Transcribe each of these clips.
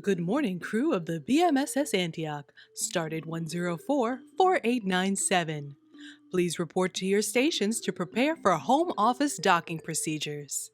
Good morning, crew of the BMSS Antioch, started 104-4897. Please report to your stations to prepare for home office docking procedures.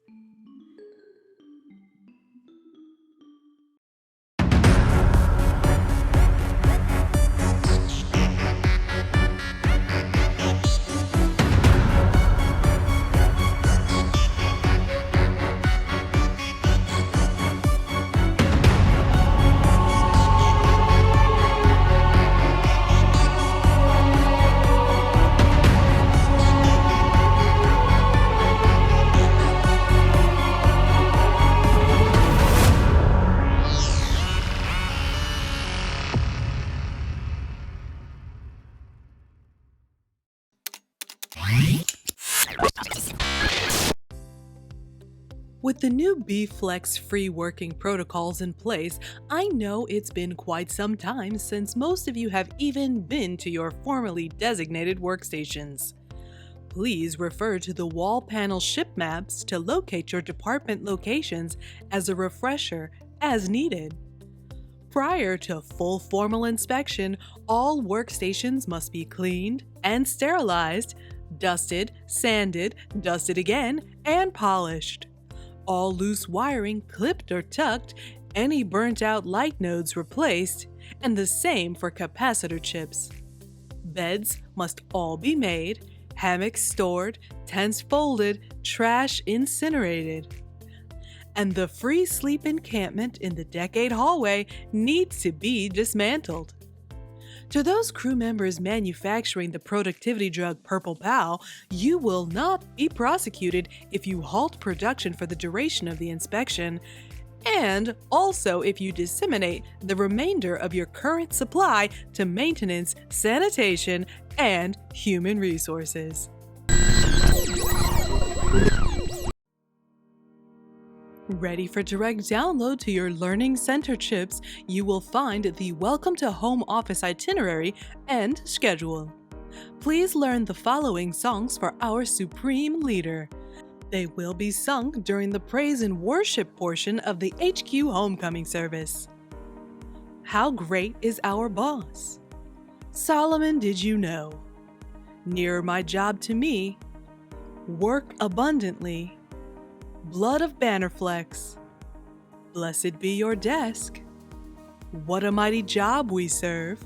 With the new B-Flex free working protocols in place, I know it's been quite some time since most of you have even been to your formally designated workstations. Please refer to the wall panel ship maps to locate your department locations as a refresher as needed. Prior to full formal inspection, all workstations must be cleaned and sterilized, dusted, sanded, dusted again, and polished. All loose wiring clipped or tucked, any burnt-out light nodes replaced, and the same for capacitor chips. Beds must all be made, hammocks stored, tents folded, trash incinerated. And the free sleep encampment in the decade hallway needs to be dismantled. To those crew members manufacturing the productivity drug Purple Pow, you will not be prosecuted if you halt production for the duration of the inspection, and also if you disseminate the remainder of your current supply to maintenance, sanitation, and human resources. Ready for direct download to your Learning Center chips, you will find the Welcome to Home Office itinerary and schedule. Please learn the following songs for our Supreme Leader. They will be sung during the praise and worship portion of the HQ Homecoming service. How Great is Our Boss? Solomon, Did You Know? Nearer My Job to Me? Work Abundantly? Blood of Bannerflex. Blessed be your desk. What a mighty job we serve.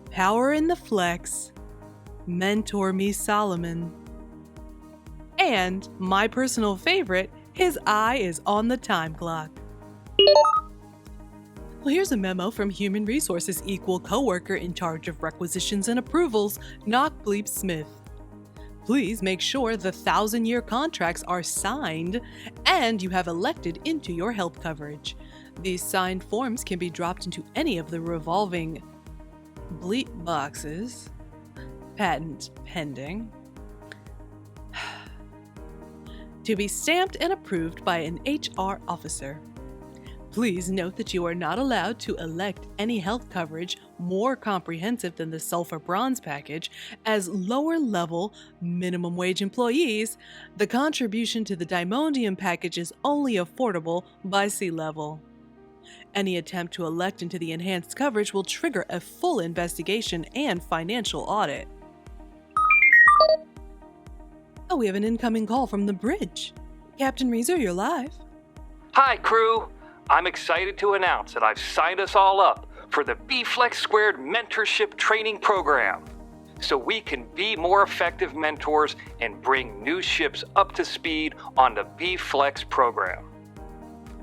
Power in the flex. Mentor me, Solomon. And my personal favorite, his eye is on the time clock. Well, here's a memo from Human Resources Equal Coworker in charge of requisitions and approvals, Knock Bleep Smith. Please make sure the 1,000-year contracts are signed and you have elected into your health coverage. These signed forms can be dropped into any of the revolving bleep boxes. Patent pending. To be stamped and approved by an HR officer. Please note that you are not allowed to elect any health coverage more comprehensive than the Sulfur Bronze package. As lower-level, minimum wage employees, the contribution to the Diamondium package is only affordable by C-level. Any attempt to elect into the enhanced coverage will trigger a full investigation and financial audit. Oh, we have an incoming call from the bridge. Captain Reeser, you're live. Hi, crew. I'm excited to announce that I've signed us all up for the B-Flex Squared Mentorship Training Program, so we can be more effective mentors and bring new ships up to speed on the B-Flex program.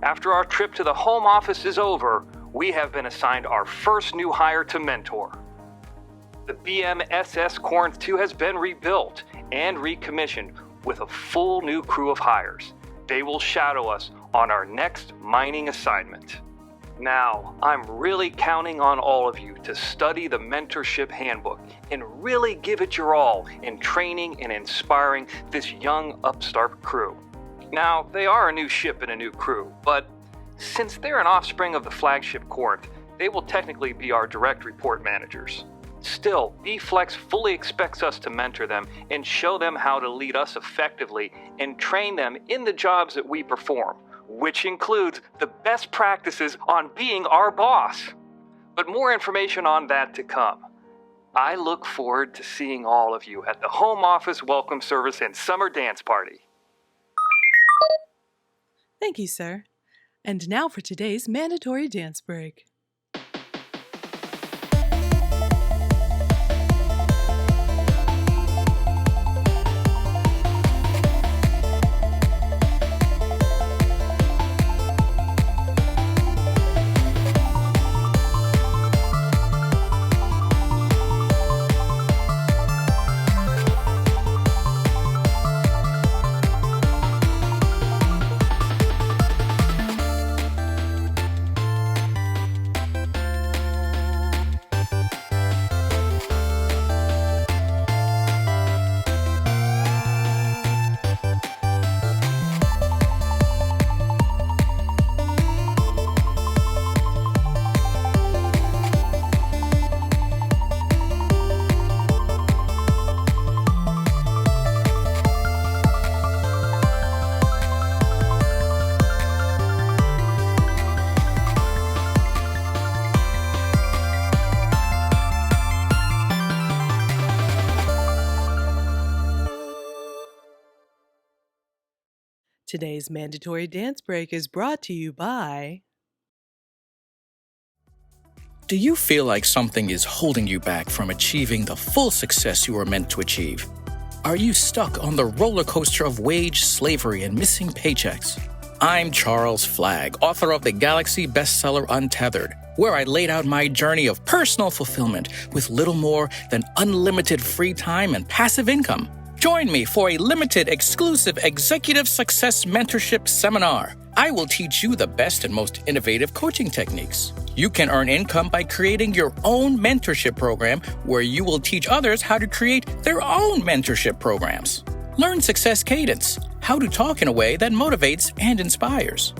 After our trip to the home office is over, we have been assigned our first new hire to mentor. The BMSS Corinth 2 has been rebuilt and recommissioned with a full new crew of hires. They will shadow us on our next mining assignment. Now, I'm really counting on all of you to study the Mentorship Handbook and really give it your all in training and inspiring this young upstart crew. Now, they are a new ship and a new crew, but since they're an offspring of the flagship Corinth, they will technically be our direct report managers. Still, B-Flex fully expects us to mentor them and show them how to lead us effectively and train them in the jobs that we perform, which includes the best practices on being our boss. But more information on that to come. I look forward to seeing all of you at the home office welcome service and summer dance party. Thank you, sir. And now for today's mandatory dance break. Today's mandatory dance break is brought to you by... Do you feel like something is holding you back from achieving the full success you were meant to achieve? Are you stuck on the roller coaster of wage slavery and missing paychecks? I'm Charles Flagg, author of the Galaxy bestseller Untethered, where I laid out my journey of personal fulfillment with little more than unlimited free time and passive income. Join me for a limited, exclusive Executive Success Mentorship Seminar. I will teach you the best and most innovative coaching techniques. You can earn income by creating your own mentorship program where you will teach others how to create their own mentorship programs. Learn success cadence, how to talk in a way that motivates and inspires.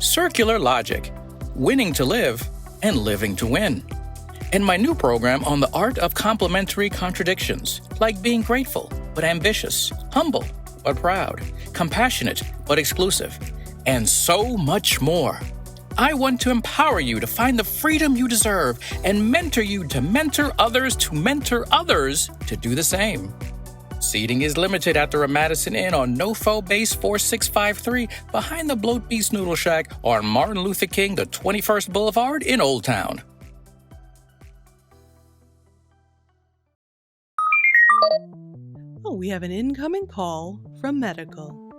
Circular logic, winning to live and living to win. And my new program on the art of complementary contradictions, like being grateful but ambitious, humble but proud, compassionate but exclusive, and so much more. I want to empower you to find the freedom you deserve and mentor you to mentor others to do the same. Seating is limited at the Madison Inn on NoFo Base 4653 behind the Bloat Beast Noodle Shack on Martin Luther King the 21st Boulevard in Old Town. Oh, we have an incoming call from medical.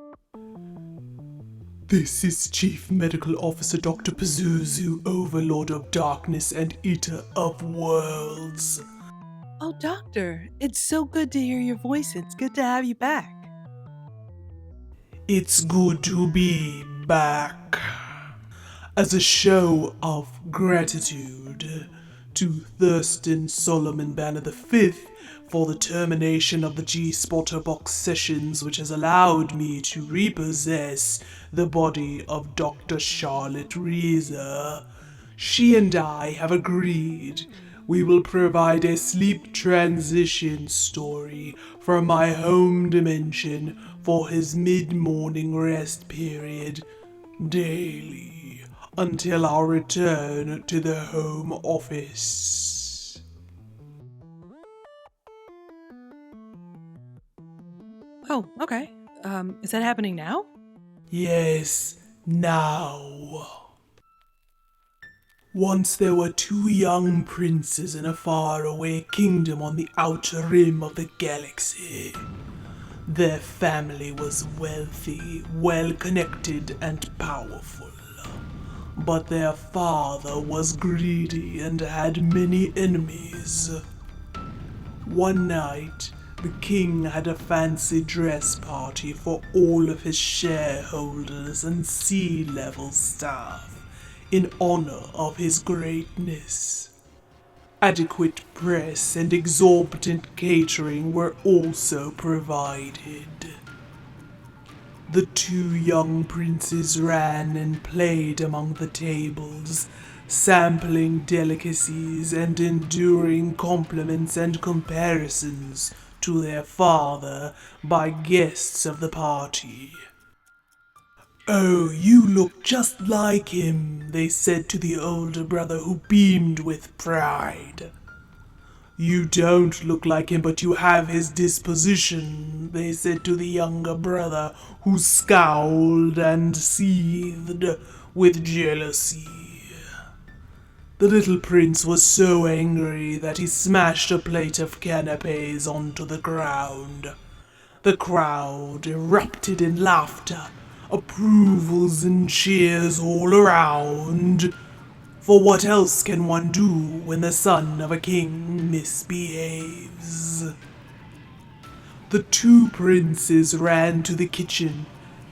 This is Chief Medical Officer Dr. Pazuzu, Overlord of Darkness and Eater of Worlds. Oh, Doctor, it's so good to hear your voice. It's good to have you back. It's good to be back. As a show of gratitude to Thurston Solomon Banner V for the termination of the G-Spotter box sessions, which has allowed me to repossess the body of Dr. Charlotte Reeser. She and I have agreed we will provide a sleep transition story from my home dimension for his mid-morning rest period daily until our return to the home office. Oh, okay. Is that happening now? Yes, now. Once there were two young princes in a faraway kingdom on the outer rim of the galaxy. Their family was wealthy, well-connected, and powerful. But their father was greedy and had many enemies. One night, the king had a fancy dress party for all of his shareholders and C-level staff in honor of his greatness. Adequate press and exorbitant catering were also provided. The two young princes ran and played among the tables, sampling delicacies and enduring compliments and comparisons to their father by guests of the party. "Oh, you look just like him," they said to the older brother, who beamed with pride. "You don't look like him, but you have his disposition," they said to the younger brother, who scowled and seethed with jealousy. The little prince was so angry that he smashed a plate of canapes onto the ground. The crowd erupted in laughter, approvals and cheers all around. For what else can one do when the son of a king misbehaves? The two princes ran to the kitchen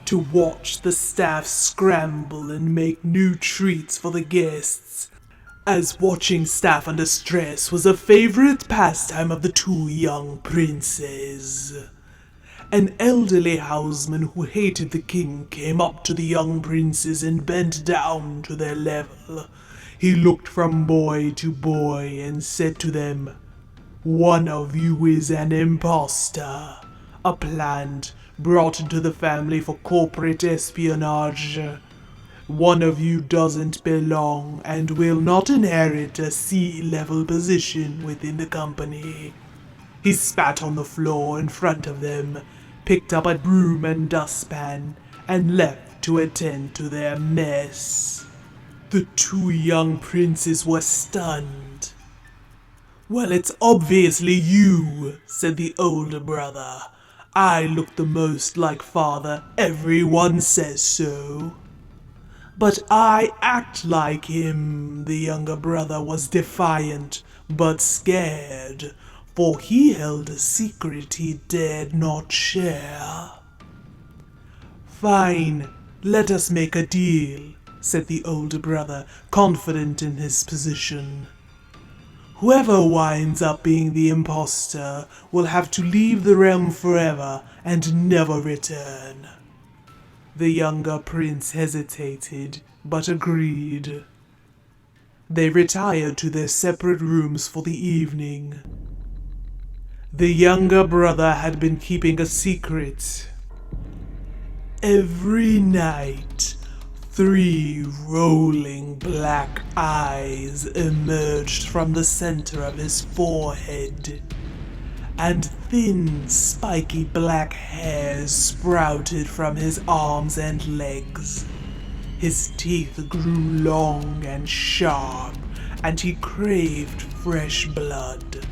to watch the staff scramble and make new treats for the guests, as watching staff under stress was a favorite pastime of the two young princes. An elderly houseman who hated the king came up to the young princes and bent down to their level. He looked from boy to boy and said to them, "One of you is an imposter, a plant brought into the family for corporate espionage. One of you doesn't belong and will not inherit a C-level position within the company." He spat on the floor in front of them, picked up a broom and dustpan, and left to attend to their mess. The two young princes were stunned. "Well, it's obviously you," said the older brother. "I look the most like father, everyone says so." "But I act like him," the younger brother was defiant, but scared, for he held a secret he dared not share. "Fine, let us make a deal," said the older brother, confident in his position. "Whoever winds up being the imposter will have to leave the realm forever and never return." The younger prince hesitated, but agreed. They retired to their separate rooms for the evening. The younger brother had been keeping a secret. Every night, 3 rolling black eyes emerged from the center of his forehead, and thin, spiky black hairs sprouted from his arms and legs. His teeth grew long and sharp, and he craved fresh blood.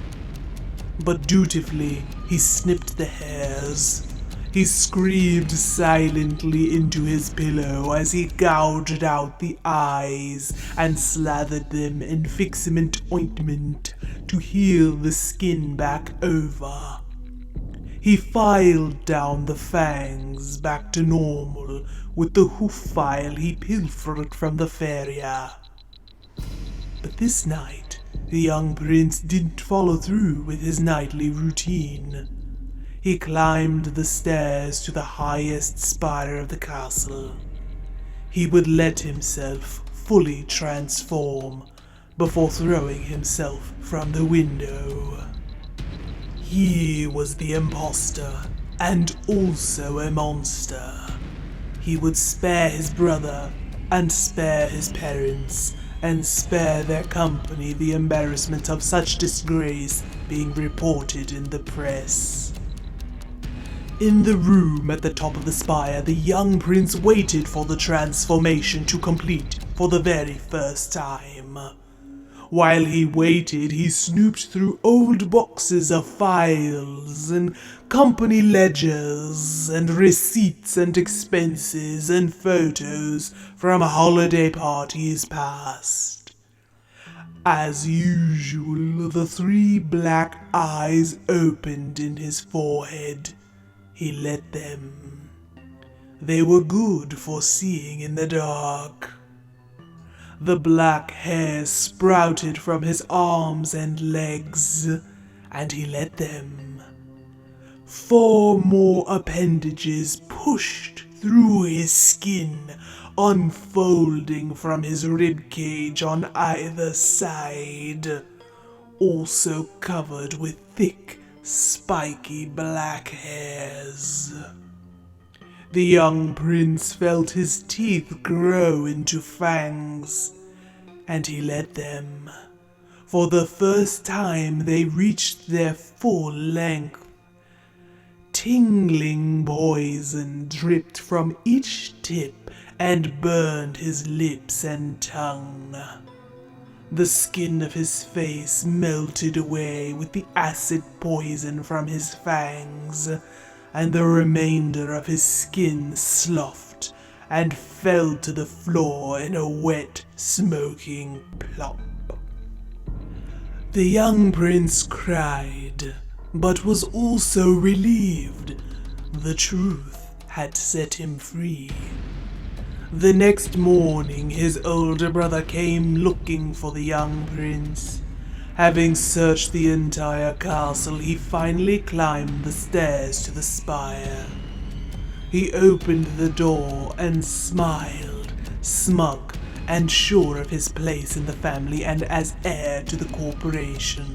But dutifully, he snipped the hairs. He screamed silently into his pillow as he gouged out the eyes and slathered them in fixament ointment to heal the skin back over. He filed down the fangs back to normal with the hoof file he pilfered from the farrier. But this night, the young prince didn't follow through with his nightly routine. He climbed the stairs to the highest spire of the castle. He would let himself fully transform before throwing himself from the window. He was the imposter, and also a monster. He would spare his brother, and spare his parents, and spare their company the embarrassment of such disgrace being reported in the press. In the room at the top of the spire, the young prince waited for the transformation to complete for the very first time. While he waited, he snooped through old boxes of files and company ledgers and receipts and expenses and photos from holiday parties past. As usual, the 3 black eyes opened in his forehead. He let them. They were good for seeing in the dark. The black hair sprouted from his arms and legs, and he let them. 4 more appendages pushed through his skin, unfolding from his ribcage on either side, also covered with thick, spiky black hairs. The young prince felt his teeth grow into fangs, and he let them. For the first time they reached their full length. Tingling poison dripped from each tip and burned his lips and tongue. The skin of his face melted away with the acid poison from his fangs, and the remainder of his skin sloughed and fell to the floor in a wet, smoking plop. The young prince cried, but was also relieved. The truth had set him free. The next morning, his older brother came looking for the young prince. Having searched the entire castle, he finally climbed the stairs to the spire. He opened the door and smiled, smug and sure of his place in the family and as heir to the corporation,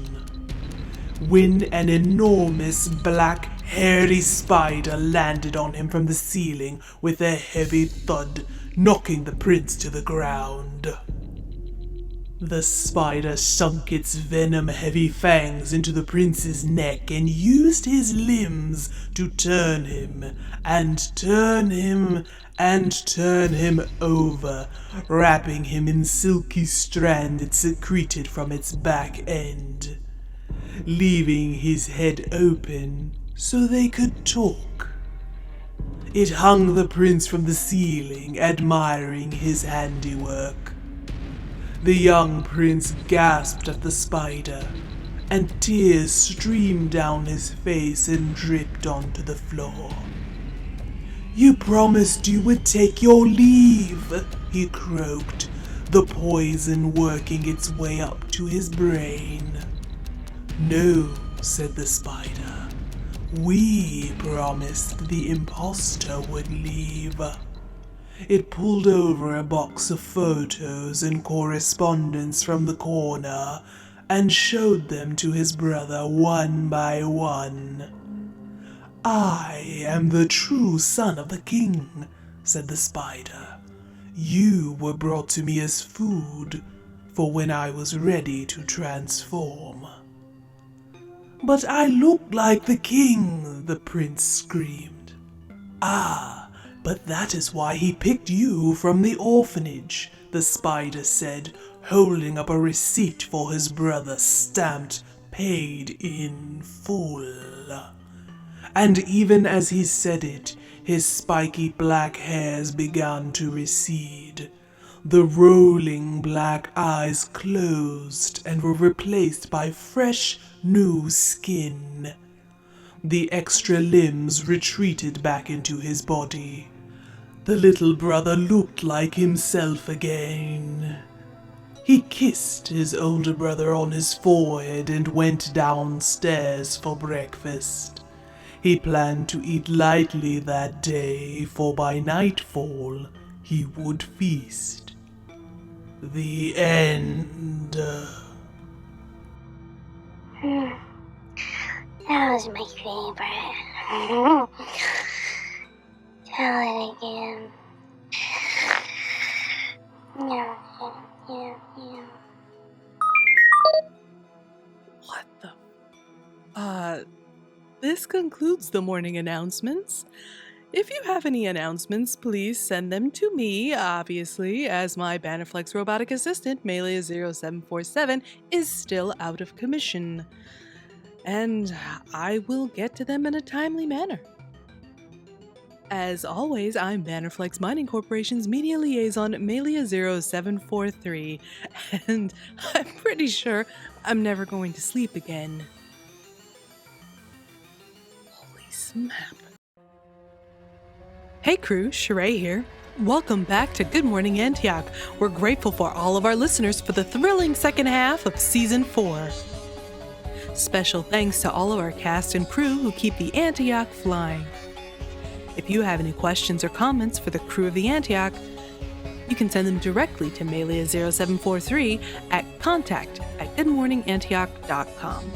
when an enormous black hairy spider landed on him from the ceiling with a heavy thud, knocking the prince to the ground. The spider sunk its venom-heavy fangs into the prince's neck and used his limbs to turn him and turn him and turn him over, wrapping him in silky strand it secreted from its back end, leaving his head open so they could talk. It hung the prince from the ceiling, admiring his handiwork. The young prince gasped at the spider, and tears streamed down his face and dripped onto the floor. "You promised you would take your leave," he croaked, the poison working its way up to his brain. "No," said the spider. "We promised the imposter would leave." It pulled over a box of photos and correspondence from the corner and showed them to his brother one by one. "I am the true son of the king," said the spider. "You were brought to me as food for when I was ready to transform." "But I look like the king," the prince screamed. "Ah, but that is why he picked you from the orphanage," the spider said, holding up a receipt for his brother stamped "paid in full." And even as he said it, his spiky black hairs began to recede. The rolling black eyes closed and were replaced by fresh, new skin. The extra limbs retreated back into his body. The little brother looked like himself again. He kissed his older brother on his forehead and went downstairs for breakfast. He planned to eat lightly that day, for by nightfall he would feast. The end. That was my favorite. Tell it again. Yeah. What the? This concludes the morning announcements. If you have any announcements, please send them to me, obviously, as my Bannerflex robotic assistant, Melia0747, is still out of commission. And I will get to them in a timely manner. As always, I'm Bannerflex Mining Corporation's media liaison, Melia0743, and I'm pretty sure I'm never going to sleep again. Holy snap. Hey crew, Sheree here. Welcome back to Good Morning Antioch. We're grateful for all of our listeners for the thrilling second half of Season 4. Special thanks to all of our cast and crew who keep the Antioch flying. If you have any questions or comments for the crew of the Antioch, you can send them directly to Melia0743 at contact@goodmorningantioch.com.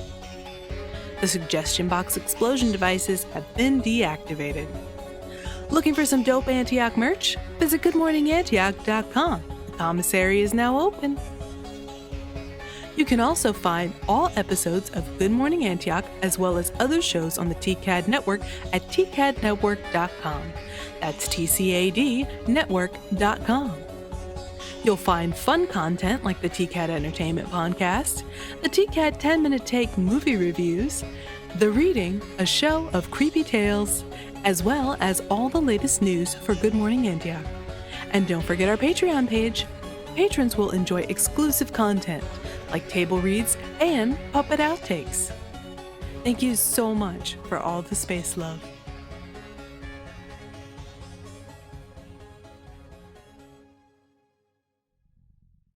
The suggestion box explosion devices have been deactivated. Looking for some dope Antioch merch? Visit goodmorningantioch.com. The commissary is now open. You can also find all episodes of Good Morning Antioch as well as other shows on the TCAD network at tcadnetwork.com. That's TCAD network.com. You'll find fun content like the TCAD Entertainment Podcast, the TCAD 10-Minute Take movie reviews, The Reading, a show of creepy tales, as well as all the latest news for Good Morning Antioch. And don't forget our Patreon page. Patrons will enjoy exclusive content like table reads and puppet outtakes. Thank you so much for all the space love.